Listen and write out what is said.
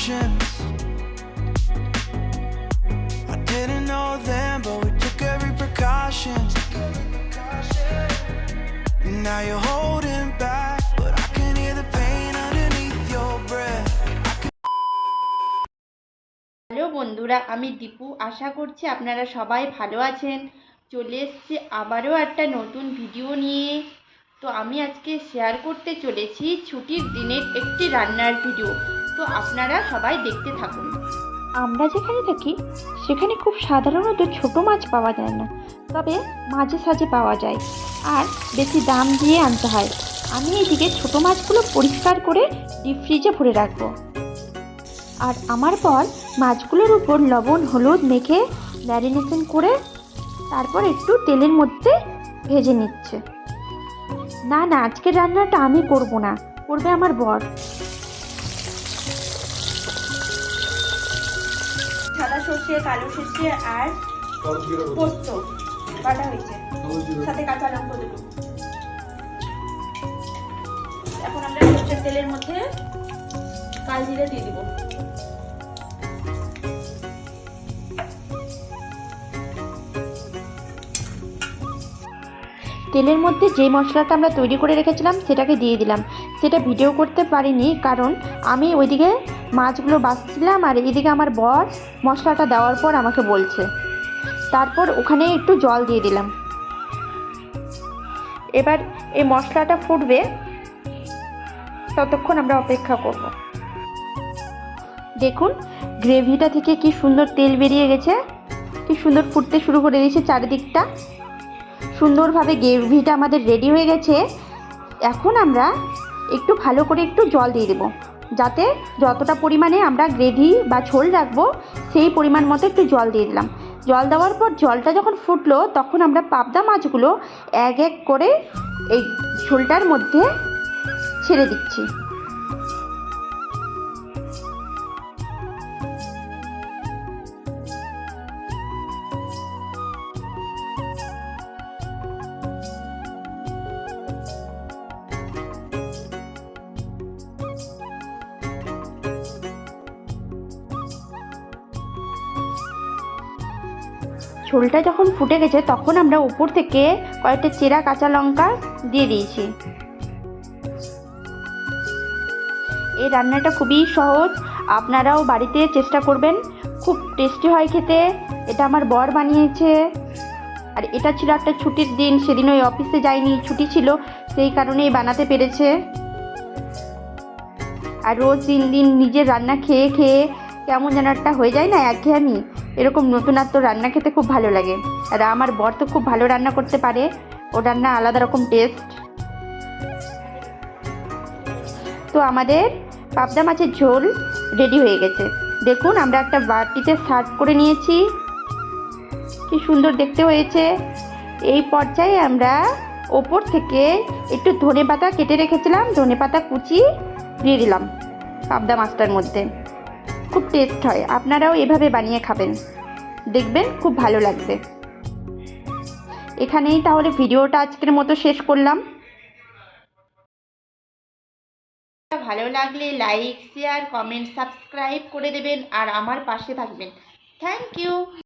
emotions. I didn't know then, but we took every precaution. Now you're holding back, but I can hear the pain underneath your breath. Hello বন্ধুরা, আমি দীপু। আশা করছি আপনারা সবাই ভালো আছেন। চলে এসেছি আবারও একটা নতুন ভিডিও নিয়ে। তো আমি আজকে শেয়ার করতে চলেছি ছুটির দিনের একটি রান্নার ভিডিও। তো আপনারা সবাই দেখতে থাকুন। আমরা যেখানে থাকি সেখানে খুব সাধারণত ছোট মাছ পাওয়া যায় না, তবে মাঝে সাঝে পাওয়া যায়, আর বেশি দাম দিয়ে আনতে হয়। আমি এদিকে ছোট মাছগুলো পরিষ্কার করে ডিপ ফ্রিজে ভরে রাখবো। আর আমার পর মাছগুলোর উপর লবণ হলুদ মেখে ম্যারিনেশন করে তারপর একটু তেলের মধ্যে ভেজে নিচ্ছে। না না, আজকের রান্নাটা আমি করব না, করবে আমার বর। সাদা সর্ষে, কালো সর্ষে আর পোস্ত বাটা হয়েছে, সাথে কাঁচা লঙ্কা দুটো। এখন আমরা সর্ষের তেলের মধ্যে কাল জিরে দিয়ে দিব। তেলের মধ্যে যে মশলাটা আমরা তৈরি করে রেখেছিলাম সেটাকে দিয়ে দিলাম। সেটা ভিডিও করতে পারিনি, কারণ আমি ওইদিকে মাছগুলো বাছছিলাম আর এইদিকে আমার বর মশলাটা দেওয়ার পর আমাকে বলছে। তারপর ওখানে একটু জল দিয়ে দিলাম। এবার এই মশলাটা ফুটবে, ততক্ষণ আমরা অপেক্ষা করব। দেখুন গ্রেভিটা থেকে কি সুন্দর তেল বেরিয়ে গেছে, কি সুন্দর ফুটতে শুরু করে দিয়েছে চারিদিকটা। সুন্দরভাবে গ্রেভিটা আমাদের রেডি হয়ে গেছে। এখন আমরা একটু ভালো করে একটু জল দিয়ে দেবো, যাতে যতটা পরিমাণে আমরা গ্রেভি বা ঝোল রাখবো সেই পরিমাণ মতো একটু জল দিয়ে দিলাম। জল দেওয়ার পর জলটা যখন ফুটলো তখন আমরা পাবদা মাছগুলো এক এক করে এই ঝোলটার মধ্যে ছেড়ে দিচ্ছি। ঝোলটা যখন ফুটে গেছে তখন আমরা উপর থেকে কয়েকটা চেরা কাঁচা লঙ্কা দিয়ে দিয়েছি। এই রান্নাটা খুবই সহজ, আপনারাও বাড়িতে চেষ্টা করবেন, খুব টেস্টি হয় খেতে। এটা আমার বর বানিয়েছে। আর এটা ছিল একটা ছুটির দিন, সেদিন ওই অফিসে যায়নি, ছুটি ছিল, সেই কারণেই বানাতে পেরেছে। আর রোজ দিন দিন নিজের রান্না খেয়ে খেয়ে কেমন যেন একটা হয়ে যায় না, একঘেয়েমি, এরকম নতুনত্ব রান্না খেতে খুব ভালো লাগে। আর আমার বর তো খুব ভালো রান্না করতে পারে, ও রান্না আলাদা রকম টেস্ট। তো আমাদের পাবদা মাছের ঝোল রেডি হয়ে গেছে। দেখুন আমরা একটা বাটিতে সার্ভ করে নিয়েছি, কি সুন্দর দেখতে হয়েছে। এই পর্যায়ে আমরা ওপর থেকে একটু ধনেপাতা কেটে রেখেছিলাম, ধনেপাতা কুচি দিয়ে দিলাম পাবদা মাছটার মধ্যে। খুব টেস্ট হয়, আপনারাও এভাবে বানিয়ে খাবেন, দেখবেন খুব ভালো লাগবে। এখানেই তাহলে ভিডিওটা আজকের মতো শেষ করলাম। ভালো লাগলে লাইক শেয়ার কমেন্ট সাবস্ক্রাইব করে দেবেন আর আমার পাশে থাকবেন। Thank you.